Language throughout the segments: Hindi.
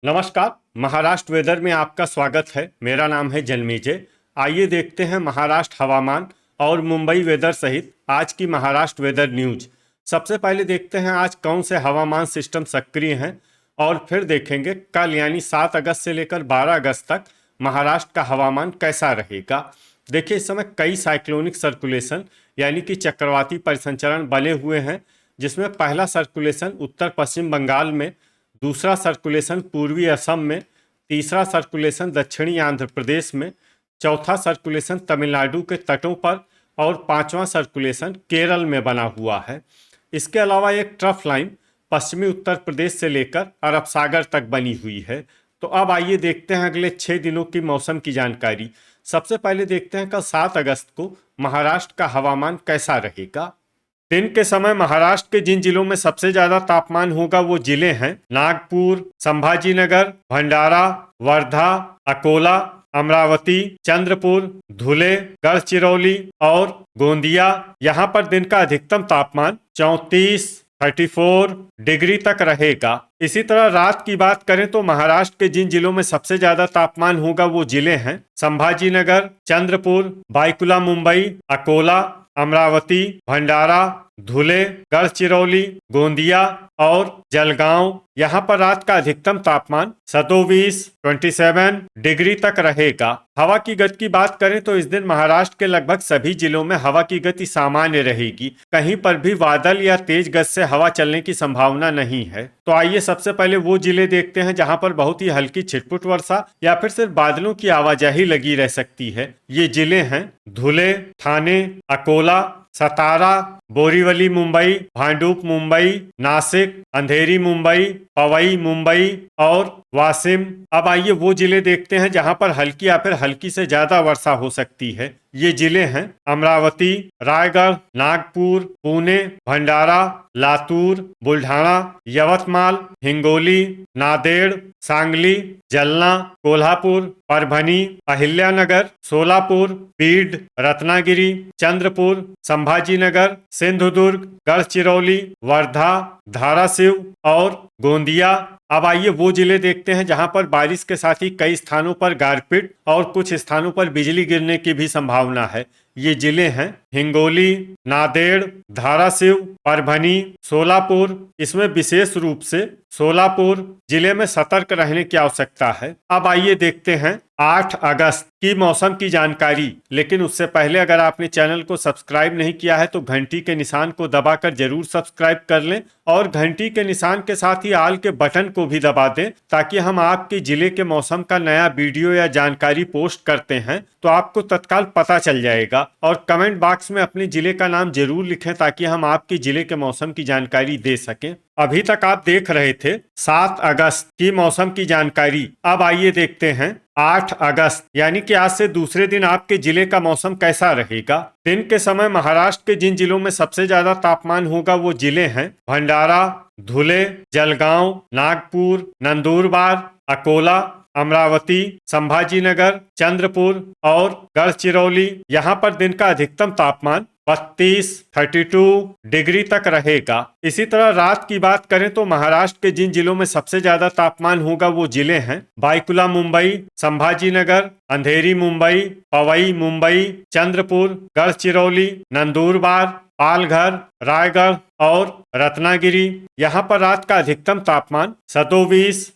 नमस्कार। महाराष्ट्र वेदर में आपका स्वागत है। मेरा नाम है जन्मेजय। आइए देखते हैं महाराष्ट्र हवामान और मुंबई वेदर सहित आज की महाराष्ट्र वेदर न्यूज। सबसे पहले देखते हैं आज कौन से हवामान सिस्टम सक्रिय हैं और फिर देखेंगे कल यानी 7 अगस्त से लेकर 12 अगस्त तक महाराष्ट्र का हवामान कैसा रहेगा। देखिए, इस समय कई साइक्लोनिक सर्कुलेशन यानी कि चक्रवाती परिसंचरण बने हुए हैं, जिसमें पहला सर्कुलेशन उत्तर पश्चिम बंगाल में, दूसरा सर्कुलेशन पूर्वी असम में, तीसरा सर्कुलेशन दक्षिणी आंध्र प्रदेश में, चौथा सर्कुलेशन तमिलनाडु के तटों पर और पांचवा सर्कुलेशन केरल में बना हुआ है। इसके अलावा एक ट्रफ लाइन पश्चिमी उत्तर प्रदेश से लेकर अरब सागर तक बनी हुई है। तो अब आइए देखते हैं अगले 6 दिनों की मौसम की जानकारी। सबसे पहले देखते हैं कल 7 अगस्त को महाराष्ट्र का हवामान कैसा रहेगा। दिन के समय महाराष्ट्र के जिन जिलों में सबसे ज्यादा तापमान होगा वो जिले हैं नागपुर, संभाजीनगर, भंडारा, वर्धा, अकोला, अमरावती, चंद्रपुर, धुले, गढ़चिरौली और गोंदिया। यहाँ पर दिन का अधिकतम तापमान 34 डिग्री तक रहेगा। इसी तरह रात की बात करें तो महाराष्ट्र के जिन जिलों में सबसे ज्यादा तापमान होगा वो जिले हैं संभाजीनगर, चंद्रपुर, बाईकुला मुंबई, अकोला, अमरावती, भंडारा, धुले, गढ़चिरौली, गोंदिया और जलगांव। यहाँ पर रात का अधिकतम तापमान 27 डिग्री तक रहेगा। हवा की गति की बात करें तो इस दिन महाराष्ट्र के लगभग सभी जिलों में हवा की गति सामान्य रहेगी। कहीं पर भी बादल या तेज गति से हवा चलने की संभावना नहीं है। तो आइए सबसे पहले वो जिले देखते हैं जहां पर बहुत ही हल्की छिटपुट वर्षा या फिर सिर्फ बादलों की आवाजाही लगी रह सकती है। ये जिले हैं धुले, ठाणे, अकोला, सतारा, बोरीवली मुंबई, भांडुप मुंबई, नासिक, अंधेरी मुंबई, पवई मुंबई और वासिम। अब आइए वो जिले देखते हैं जहां पर हल्की या फिर हल्की से ज्यादा वर्षा हो सकती है। ये जिले हैं अमरावती, रायगढ़, नागपुर, पुणे, भंडारा, लातूर, बुल्ढाना, यवतमाल, हिंगोली, नांदेड़, सांगली, जलना, कोल्हापुर, परभणी, अहिल्यानगर, सोलापुर, बीड, रत्नागिरी, चंद्रपुर, संभाजीनगर, सिंधुदुर्ग, गढ़चिरौली, वर्धा, धाराशिव और गोंदिया। अब आइए वो जिले देखते हैं जहां पर बारिश के साथ ही कई स्थानों पर गारपीट और कुछ स्थानों पर बिजली गिरने की भी संभावना है। ये जिले हैं हिंगोली, नांदेड़, धाराशिव, परभणी, सोलापुर। इसमें विशेष रूप से सोलापुर जिले में सतर्क रहने की आवश्यकता है। अब आइए देखते हैं 8 अगस्त की मौसम की जानकारी। लेकिन उससे पहले अगर आपने चैनल को सब्सक्राइब नहीं किया है तो घंटी के निशान को दबाकर जरूर सब्सक्राइब कर लें और घंटी के निशान के साथ ही आल के बटन को भी दबा दें, ताकि हम आपके जिले के मौसम का नया वीडियो या जानकारी पोस्ट करते हैं तो आपको तत्काल पता चल जाएगा। और कमेंट बॉक्स में अपने जिले का नाम जरूर लिखें ताकि हम आपके जिले के मौसम की जानकारी दे सकें। अभी तक आप देख रहे थे 7 अगस्त की मौसम की जानकारी। अब आइए देखते हैं 8 अगस्त यानी कि आज से दूसरे दिन आपके जिले का मौसम कैसा रहेगा। दिन के समय महाराष्ट्र के जिन जिलों में सबसे ज्यादा तापमान होगा वो जिले हैं भंडारा, धुले, जलगांव, नागपुर, नंदुरबार, अकोला, अमरावती, संभाजीनगर, चंद्रपुर और गढ़चिरौली। यहाँ पर दिन का अधिकतम तापमान 32 डिग्री तक रहेगा। इसी तरह रात की बात करें तो महाराष्ट्र के जिन जिलों में सबसे ज्यादा तापमान होगा वो जिले हैं बाईकुला मुंबई, संभाजीनगर, अंधेरी मुंबई, पवई मुंबई, चंद्रपुर, गढ़चिरौली, नंदुरबार, पालघर, रायगढ़ और रत्नागिरी। यहाँ पर रात का अधिकतम तापमान 27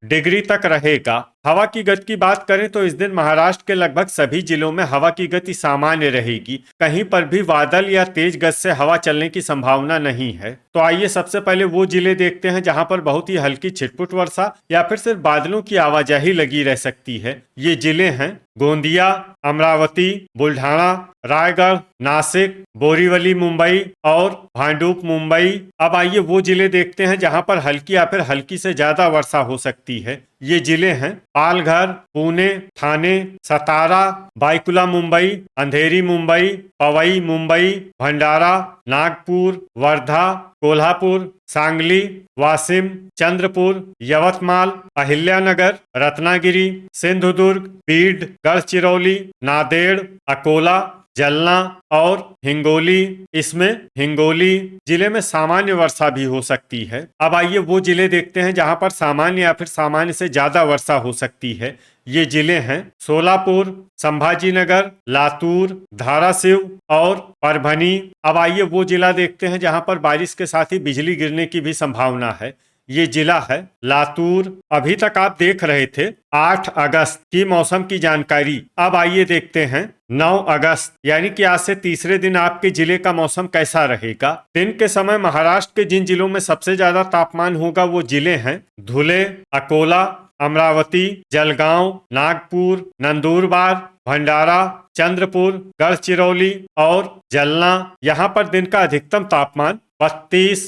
डिग्री तक रहेगा। हवा की गति की बात करें तो इस दिन महाराष्ट्र के लगभग सभी जिलों में हवा की गति सामान्य रहेगी। कहीं पर भी बादल या तेज गति से हवा चलने की संभावना नहीं है। तो आइए सबसे पहले वो जिले देखते हैं जहां पर बहुत ही हल्की छिटपुट वर्षा या फिर सिर्फ बादलों की आवाजाही लगी रह सकती है। ये जिले हैं गोंदिया, अमरावती, बुल्ढाना, रायगढ़, नासिक, बोरीवली मुंबई और भांडुप मुंबई। अब आइए वो जिले देखते हैं जहां पर हल्की या फिर हल्की से ज्यादा वर्षा हो सकती है। ये जिले हैं पालघर, पुणे, ठाणे, सतारा, बाईकुला मुंबई, अंधेरी मुंबई, पवई मुंबई, भंडारा, नागपुर, वर्धा, कोल्हापुर, सांगली, वासिम, चंद्रपुर, यवतमाल, अहिल्यानगर, रत्नागिरी, सिंधुदुर्ग, बीड, गढ़चिरौली, नांदेड़, अकोला, जलना और हिंगोली, इसमें हिंगोली जिले में सामान्य वर्षा भी हो सकती है। अब आइए वो जिले देखते हैं जहां पर सामान्य या फिर सामान्य से ज्यादा वर्षा हो सकती है। ये जिले हैं सोलापुर, संभाजीनगर, लातूर, धाराशिव और परभनी। अब आइए वो जिला देखते हैं जहां पर बारिश के साथ ही बिजली गिरने की भी संभावना है। ये जिला है लातूर। अभी तक आप देख रहे थे 8 अगस्त की मौसम की जानकारी। अब आइए देखते हैं 9 अगस्त यानी कि आज से तीसरे दिन आपके जिले का मौसम कैसा रहेगा। दिन के समय महाराष्ट्र के जिन जिलों में सबसे ज्यादा तापमान होगा वो जिले हैं धुले, अकोला, अमरावती, जलगांव, नागपुर, नंदुरबार, भंडारा, चंद्रपुर, गढ़चिरौली और जलना। यहाँ पर दिन का अधिकतम तापमान 32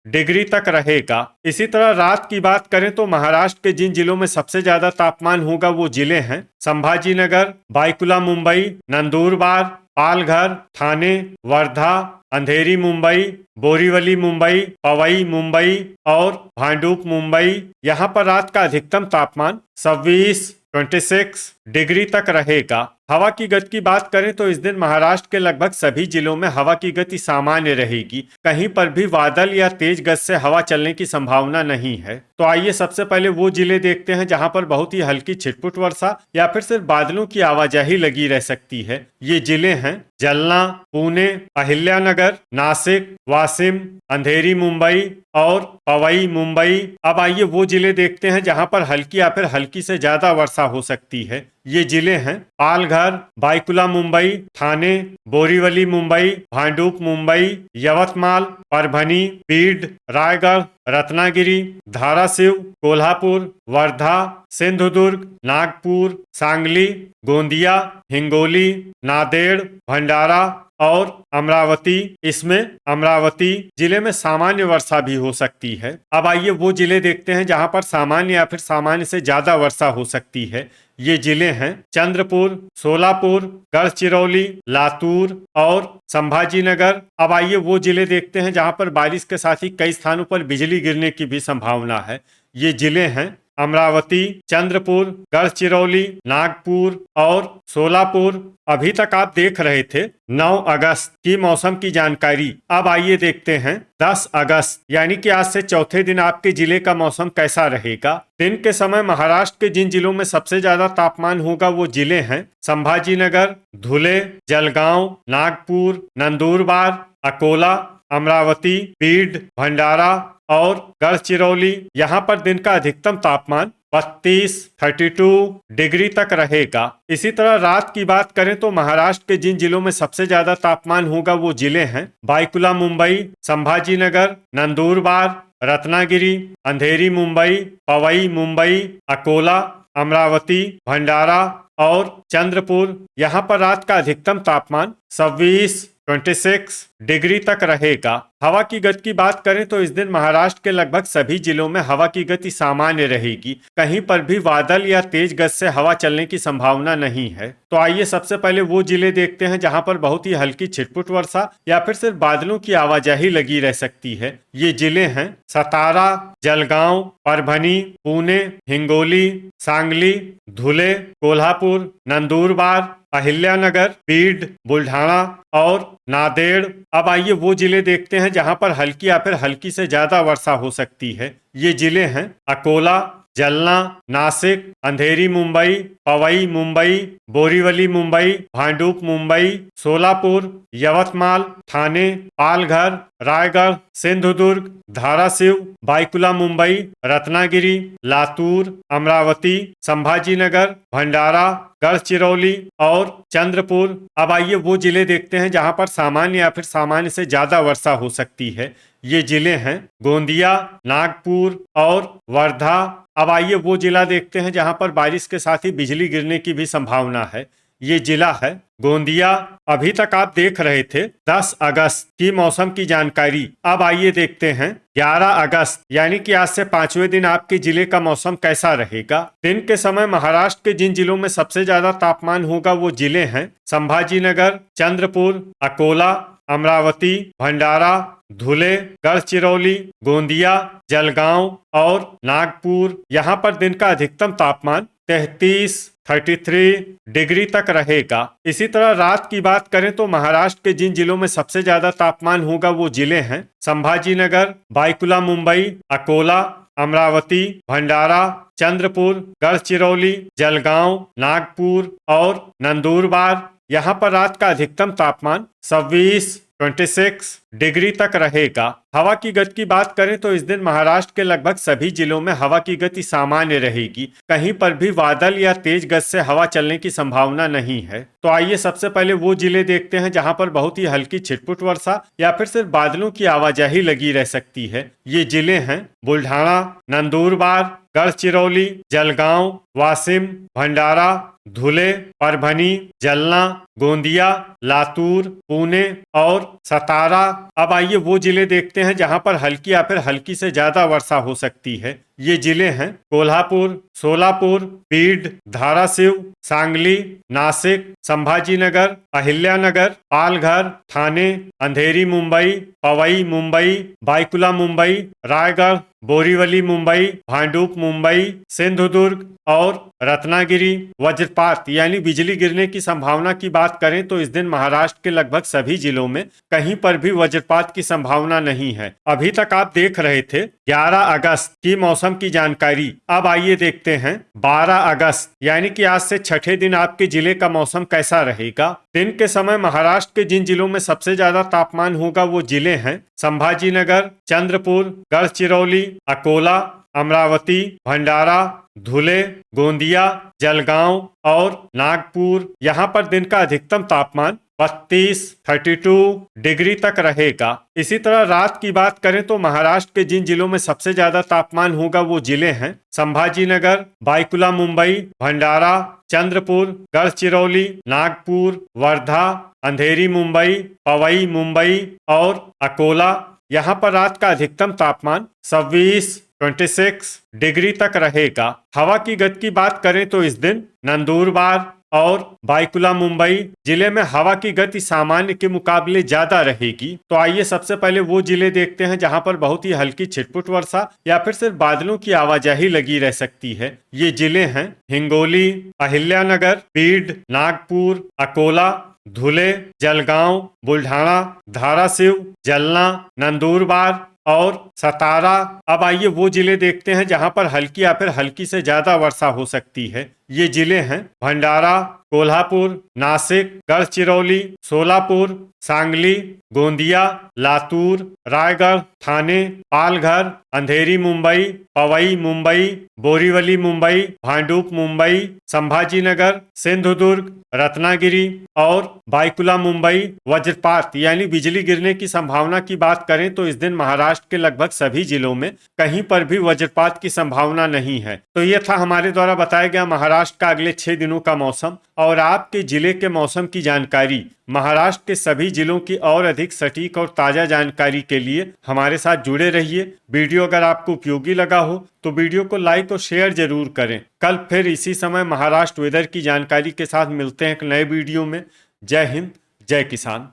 डिग्री तक रहेगा। इसी तरह रात की बात करें तो महाराष्ट्र के जिन जिलों में सबसे ज्यादा तापमान होगा वो जिले हैं संभाजीनगर, बाईकुला मुंबई, नंदुरबार, पालघर, ठाणे, वर्धा, अंधेरी मुंबई, बोरीवली मुंबई, पवई मुंबई और भांडुप मुंबई। यहाँ पर रात का अधिकतम तापमान 26 डिग्री तक रहेगा। हवा की गति की बात करें तो इस दिन महाराष्ट्र के लगभग सभी जिलों में हवा की गति सामान्य रहेगी। कहीं पर भी बादल या तेज गति से हवा चलने की संभावना नहीं है। तो आइए सबसे पहले वो जिले देखते हैं जहां पर बहुत ही हल्की छिटपुट वर्षा या फिर सिर्फ बादलों की आवाजाही लगी रह सकती है। ये जिले हैं जलना, पुणे, अहिल्यानगर, नासिक, वाशिम, अंधेरी मुंबई और पवई मुंबई। अब आइए वो जिले देखते हैं जहां पर हल्की या फिर हल्की से ज्यादा वर्षा हो सकती है। ये जिले हैं पालघर, बाईकुला मुंबई, ठाणे, बोरीवली मुंबई, भांडुप मुंबई, यवतमाल, परभनी, बीड, रायगढ़, रत्नागिरी, धाराशिव, कोल्हापुर, वर्धा, सिंधुदुर्ग, नागपुर, सांगली, गोंदिया, हिंगोली, नांदेड़, भंडारा और अमरावती। इसमें अमरावती जिले में सामान्य वर्षा भी हो सकती है। अब आइए वो जिले देखते हैं जहां पर सामान्य या फिर सामान्य से ज्यादा वर्षा हो सकती है। ये जिले हैं चंद्रपुर, सोलापुर, गढ़चिरौली, लातूर और संभाजीनगर। अब आइए वो जिले देखते हैं जहां पर बारिश के साथ ही कई स्थानों पर बिजली गिरने की भी संभावना है। ये जिले हैं अमरावती, चंद्रपुर, गढ़चिरौली, नागपुर और सोलापुर। अभी तक आप देख रहे थे 9 अगस्त की मौसम की जानकारी। अब आइए देखते हैं 10 अगस्त यानी कि आज से चौथे दिन आपके जिले का मौसम कैसा रहेगा। दिन के समय महाराष्ट्र के जिन जिलों में सबसे ज्यादा तापमान होगा वो जिले हैं संभाजीनगर, धुले, जलगांव, नागपुर, नंदुरबार, अकोला, अमरावती, बीड, भंडारा और गढ़चिरौली। यहाँ पर दिन का अधिकतम तापमान 32 डिग्री तक रहेगा। इसी तरह रात की बात करें तो महाराष्ट्र के जिन जिलों में सबसे ज्यादा तापमान होगा वो जिले हैं बाईकुला मुंबई, संभाजीनगर, नंदुरबार, रत्नागिरी, अंधेरी मुंबई, पवई मुंबई, अकोला, अमरावती, भंडारा और चंद्रपुर। यहाँ पर रात का अधिकतम तापमान 26 डिग्री तक रहेगा। हवा की गति की बात करें तो इस दिन महाराष्ट्र के लगभग सभी जिलों में हवा की गति सामान्य रहेगी। कहीं पर भी बादल या तेज गति से हवा चलने की संभावना नहीं है। तो आइए सबसे पहले वो जिले देखते हैं जहां पर बहुत ही हल्की छिटपुट वर्षा या फिर सिर्फ बादलों की आवाजाही लगी रह सकती है। ये जिले हैं सतारा, जलगांव, परभनी, पुणे, हिंगोली, सांगली, धुले, कोल्हापुर, नंदुरबार, अहिल्यानगर, बीड, बुल्ढाना और नांदेड़। अब आइए वो जिले देखते हैं जहां पर हल्की या फिर हल्की से ज्यादा वर्षा हो सकती है। ये जिले हैं अकोला, जलना, नासिक, अंधेरी मुंबई, पवई मुंबई, बोरीवली मुंबई, भांडुप मुंबई, सोलापुर, यवतमाल, ठाणे, पालघर, रायगढ़, सिंधुदुर्ग, धाराशिव, बाईकुला मुंबई, रत्नागिरी, लातूर, अमरावती, संभाजीनगर, भंडारा, गढ़चिरौली और चंद्रपुर। अब आइए वो जिले देखते हैं जहां पर सामान्य या फिर सामान्य से ज्यादा वर्षा हो सकती है। ये जिले हैं गोंदिया, नागपुर और वर्धा। अब आइए वो जिला देखते हैं जहां पर बारिश के साथ ही बिजली गिरने की भी संभावना है। ये जिला है गोंदिया। अभी तक आप देख रहे थे 10 अगस्त की मौसम की जानकारी। अब आइए देखते हैं 11 अगस्त यानी कि आज से 5वें दिन आपके जिले का मौसम कैसा रहेगा। दिन के समय महाराष्ट्र के जिन जिलों में सबसे ज्यादा तापमान होगा वो जिले हैं संभाजीनगर, चंद्रपुर, अकोला, अमरावती, भंडारा, धुले, गढ़चिरौली, गोंदिया, जलगांव और नागपुर। यहाँ पर दिन का अधिकतम तापमान 33 33 डिग्री तक रहेगा। इसी तरह रात की बात करें तो महाराष्ट्र के जिन जिलों में सबसे ज्यादा तापमान होगा वो जिले हैं संभाजीनगर, बायकुला मुंबई, अकोला, अमरावती, भंडारा, चंद्रपुर, गढ़चिरौली, जलगांव, नागपुर और नंदुरबार। यहाँ पर रात का अधिकतम तापमान 26 डिग्री तक रहेगा। हवा की गति की बात करें तो इस दिन महाराष्ट्र के लगभग सभी जिलों में हवा की गति सामान्य रहेगी। कहीं पर भी बादल या तेज गति से हवा चलने की संभावना नहीं है। तो आइए सबसे पहले वो जिले देखते हैं जहां पर बहुत ही हल्की छिटपुट वर्षा या फिर सिर्फ बादलों की आवाजाही लगी रह सकती है। ये जिले हैं बुल्ढाना, नंदुरबार, गढ़चिरौली, जलगांव, वाशिम, भंडारा, धुले, परभनी, जलना, गोंदिया, लातूर, पुणे और सतारा। अब आइए वो जिले देखते हैं जहां पर हल्की या फिर हल्की से ज्यादा वर्षा हो सकती है। ये जिले हैं कोल्हापुर, सोलापुर, बीड, धाराशिव, सांगली, नासिक, संभाजीनगर, अहिल्यानगर, पालघर, ठाणे, अंधेरी मुंबई, पवई मुंबई, बायकुला मुंबई, रायगढ़, बोरीवली मुंबई, भांडुप मुंबई, सिंधुदुर्ग और रत्नागिरी। वज्रपात यानी बिजली गिरने की संभावना की बात करें तो इस दिन महाराष्ट्र के लगभग सभी जिलों में कहीं पर भी वज्रपात की संभावना नहीं है। अभी तक आप देख रहे थे 11 अगस्त की मौसम की जानकारी। अब आइए देखते हैं 12 अगस्त यानी कि आज से छठे दिन आपके जिले का मौसम कैसा रहेगा। दिन के समय महाराष्ट्र के जिन जिलों में सबसे ज्यादा तापमान होगा वो जिले हैं संभाजीनगर, चंद्रपुर, गढ़चिरौली, अकोला, अमरावती, भंडारा, धुले, गोंदिया, जलगांव और नागपुर। यहाँ पर दिन का अधिकतम तापमान 32 डिग्री तक रहेगा। इसी तरह रात की बात करें तो महाराष्ट्र के जिन जिलों में सबसे ज्यादा तापमान होगा वो जिले हैं संभाजीनगर, बायकुला मुंबई, भंडारा, चंद्रपुर, गढ़चिरौली, नागपुर, वर्धा, अंधेरी मुंबई, पवई मुंबई और अकोला। यहाँ पर रात का अधिकतम तापमान 26 डिग्री तक रहेगा। हवा की गति की बात करें तो इस दिन नंदुरबार और बायकुला मुंबई जिले में हवा की गति सामान्य के मुकाबले ज्यादा रहेगी। तो आइए सबसे पहले वो जिले देखते हैं जहां पर बहुत ही हल्की छिटपुट वर्षा या फिर सिर्फ बादलों की आवाजाही लगी रह सकती है। ये जिले हैं हिंगोली, अहिल्यानगर, बीड, नागपुर, अकोला, धुले, जलगांव, बुल्ढाना, धाराशिव, जलना, नंदुरबार और सतारा। अब आइए वो जिले देखते हैं जहां पर हल्की या फिर हल्की से ज्यादा वर्षा हो सकती है। ये जिले हैं भंडारा, कोल्हापुर, नासिक, गढ़चिरौली, सोलापुर, सांगली, गोंदिया, लातूर, रायगढ़, ठाणे, पालघर, अंधेरी मुंबई, पवई मुंबई, बोरीवली मुंबई, भांडुप मुंबई, संभाजीनगर, सिंधुदुर्ग, रत्नागिरी और बायकुला मुंबई। वज्रपात यानी बिजली गिरने की संभावना की बात करें तो इस दिन महाराष्ट्र के लगभग सभी जिलों में कहीं पर भी वज्रपात की संभावना नहीं है। तो ये था हमारे द्वारा बताया गया महाराष्ट्र का अगले 6 दिनों का मौसम और आपके जिले के मौसम की जानकारी। महाराष्ट्र के सभी जिलों की और अधिक सटीक और ताजा जानकारी के लिए हमारे साथ जुड़े रहिए। वीडियो अगर आपको उपयोगी लगा हो तो वीडियो को लाइक और शेयर जरूर करें। कल फिर इसी समय महाराष्ट्र वेदर की जानकारी के साथ मिलते हैं एक नए वीडियो में। जय हिंद, जय किसान।